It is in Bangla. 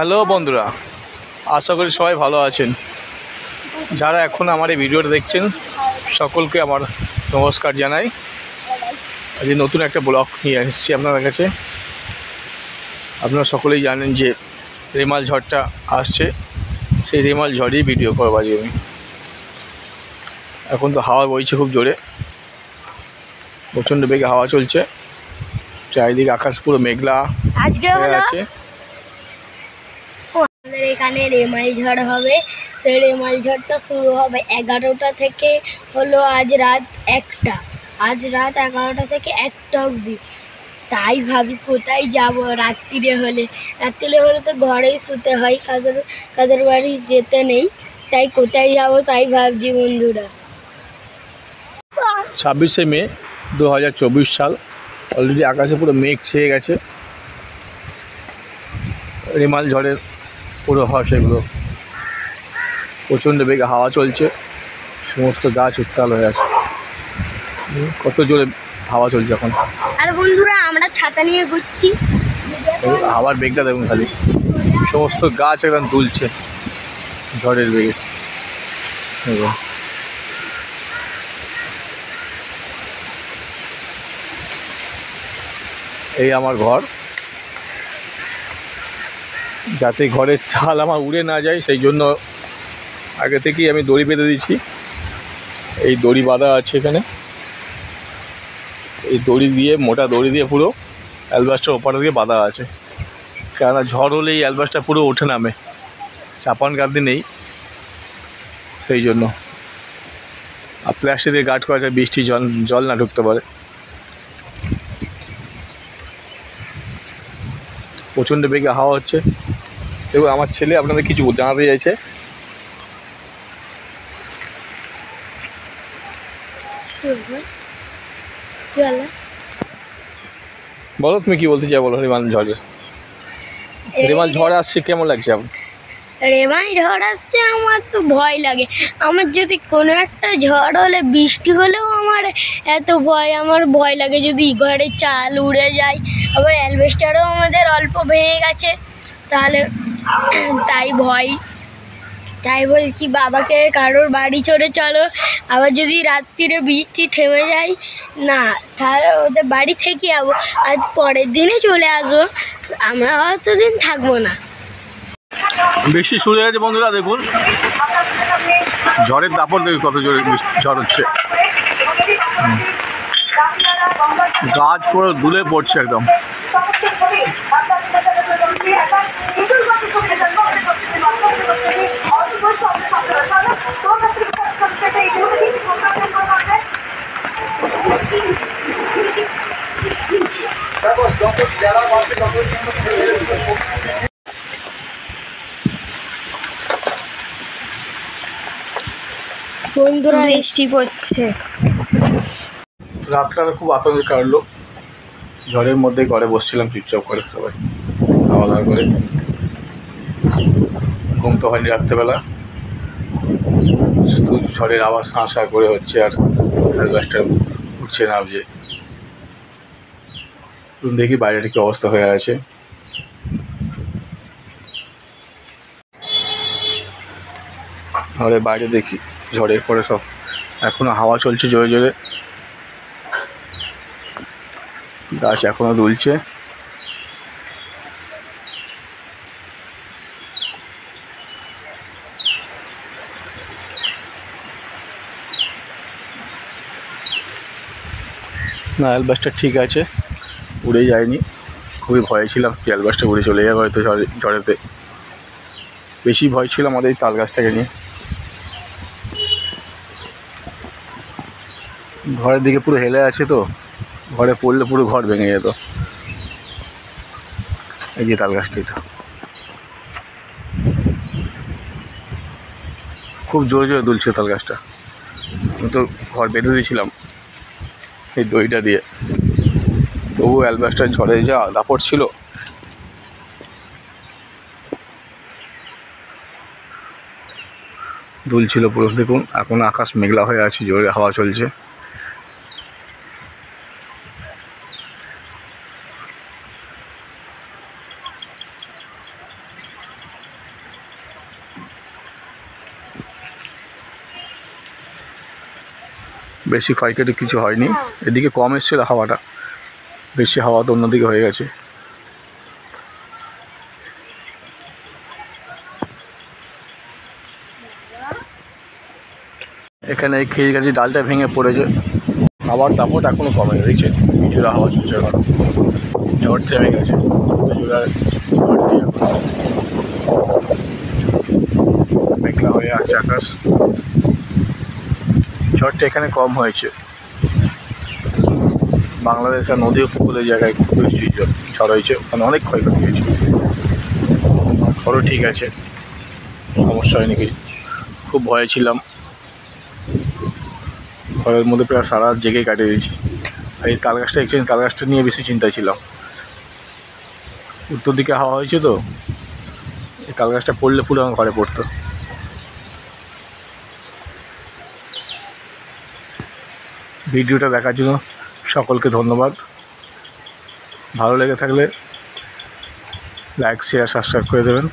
হ্যালো বন্ধুরা, আশা করি সবাই ভালো আছেন। যারা এখন আমার এই ভিডিওটা দেখছেন সকলকে আমার নমস্কার জানাই। আজ নতুন একটা ব্লগ নিয়ে এসেছি আপনাদের কাছে। আপনারা সকলেই জানেন যে রেমাল ঝড়টা আসছে, সেই রেমাল ঝড়েই ভিডিও করবো আজকে আমি। এখন তো হাওয়া বইছে খুব জোরে, প্রচণ্ড বেগে হাওয়া চলছে, চারিদিকে আকাশ পুরো মেঘলা হয়ে আছে। আমাদের এখানে রেমাল ঝড় হবে। সেই রেমাল ঝড়টা শুরু হবে 11টা থেকে, হলো আজ রাত 1টা। আজ রাত 11টা থেকে 1টা অবধি। তাই ভাবি কোথায় যাব রাত্রিরে হলে তো ঘরেই শুতে হয়, কাদের বাড়ি যেতে নেই। তাই কোথায় যাব তাই ভাবছি বন্ধুরা। 26শে মে 2024 সাল। অলরেডি আকাশে পুরো মেঘ ছেয়ে গেছে। রেমাল ঝড়ের পুরো সেগুলো প্রচণ্ড বেগে হাওয়া চলছে, সমস্ত গাছ উত্তাল হয়ে আছে। কত জোরে হাওয়া চলছে এখন। আর বন্ধুরা আমরা ছাতা নিয়ে ঘুরছি, হাওয়ার বেগটা দেখুন খালি, সমস্ত গাছ একদম দুলছে ঝড়ের বেগে। এই আমার ঘর, যাতে ঘরের চাল আমার উড়ে না যায় সেই জন্য আগে থেকেই আমি দড়ি বেঁধে দিচ্ছি। এই দড়ি বাঁধা আছে এখানে, এই দড়ি দিয়ে, মোটা দড়ি দিয়ে পুরো অ্যালবাস্টার ওপার দিয়ে বাঁধা আছে। কেননা ঝড় হলে এই অ্যালবাস্টার পুরো ওঠে নামে, চাপান গাদি নেই সেই জন্য। আর প্লাস্টিক দিয়ে গার্ড করা আছে, বৃষ্টি জল না ঢুকতে পারে। প্রচণ্ড বেগে হাওয়া হচ্ছে। এবং আমার ছেলে আপনাদের কিছু জানাতে চাইছে। বলো, তুমি কি বলতে চাই বলো। রেমাল ঝড় আসছে, কেমন লাগছে আপনার? রেমাল ঝড় আসছে, আমার তো ভয় লাগে। আমার যদি কোনো একটা ঝড় হলে, বৃষ্টি হলেও আমার এত ভয়, আমার ভয় লাগে যদি ঘরের চাল উড়ে যায়। আবার অ্যালবেস্টারও আমাদের অল্প ভেঙে গেছে, তাহলে তাই বলছি বাবাকে কারোর বাড়ি চড়ে চলো। আবার যদি রাত্রিরে বৃষ্টি থেমে যায় না, তাহলে ওদের বাড়ি থেকে যাবো, আর পরের দিনে চলে আসবো। আমরা অতদিন থাকবো না। বৃষ্টি শুরু হয়ে গেছে বন্ধুরা, দেখুন ঝড়ের দাপট দেখুন কত জোরে ঝড় হচ্ছে। গাছ পুরো দুলে পড়ছে একদম। বন্ধুরা বৃষ্টি পড়ছে। রাতটা খুব আতঙ্কে কাটলো, ঝড়ের মধ্যে ঘরে বসছিলাম চুপচাপ করে, সবাই খাওয়া দাওয়া করে। ঘুম তো হয়নি রাত্রেবেলা, শুধু ঝড়ের আওয়াজ শাঁ করে হচ্ছে, আর গাছটা উঠছে নামছে। দেখি বাইরেটা কি অবস্থা হয়ে আছে। ঘরের বাইরে দেখি ঝড়ের পরে সব এখনো হাওয়া চলছে জোরে জোরে, গাছ এখনো দুলছে। না, অ্যালবাস্টার ঠিক আছে, উড়ে যায়নি। খুবই ভয়ে ছিলাম যে অ্যালবাস্টার উড়ে চলে যাবে হয়তো ঝড়েতে। বেশি ভয় ছিল আমাদের এই তাল গাছটাকে নিয়ে। ঘরের দিকে পুরো হেলে আছে তো, ঘরে পড়লে পুরো ঘর ভেঙে যেত। এই যে তাল গাছটা, এটা খুব জোরে জোরে দুলছে তাল গাছটা। আমি তো ঘর বেঁধে দিয়েছিলাম এই দড়িটা দিয়ে, তবু অ্যালবাস্টার ঝড়ে যা দাপট ছিল। দুলছিল পুরো, দেখুন এখন আকাশ মেঘলা হয়ে আছে, জোরে হাওয়া চলছে। বেশি ক্ষয়ক্ষতি কিছু হয়নি। এদিকে কম এসেছিল হাওয়াটা, বেশি হাওয়া তো অন্যদিকে হয়ে গেছে। এখানে এই খেয়ে গাছের ডালটা ভেঙে পড়েছে। হাওয়ার দাপট এখনও কমেনি, দেখছেন কিছুটা হাওয়া চলছে এখন, ঝড় থেমে গেছে। ঝড় নেই এখন, মেঘলা হয়ে আছে আকাশ। ঝড়টা এখানে কম হয়েছে। বাংলাদেশ আর নদী উপকূলের জায়গায় খুব বেশি ঝড় হয়েছে, ওখানে অনেক ক্ষয়ক্ষতি হয়েছে। ঘরও ঠিক আছে, সমস্যা হয়নি কিছু। খুব ভয়ে ছিলাম, ঘরের মধ্যে প্রায় সারা রাত জেগে কাটিয়ে দিয়েছি। আর এই তাল গাছটা অ্যাকচুয়ালি তাল গাছটা নিয়ে বেশি চিন্তায় ছিলাম। উত্তর দিকে হাওয়া হয়েছে তো, এই তাল গাছটা পড়লে পুরো আমার ঘরে পড়তো। ভিডিওটা দেখার জন্য সকলকে ধন্যবাদ। ভালো লেগে থাকলে লাইক শেয়ার সাবস্ক্রাইব করে দেবেন।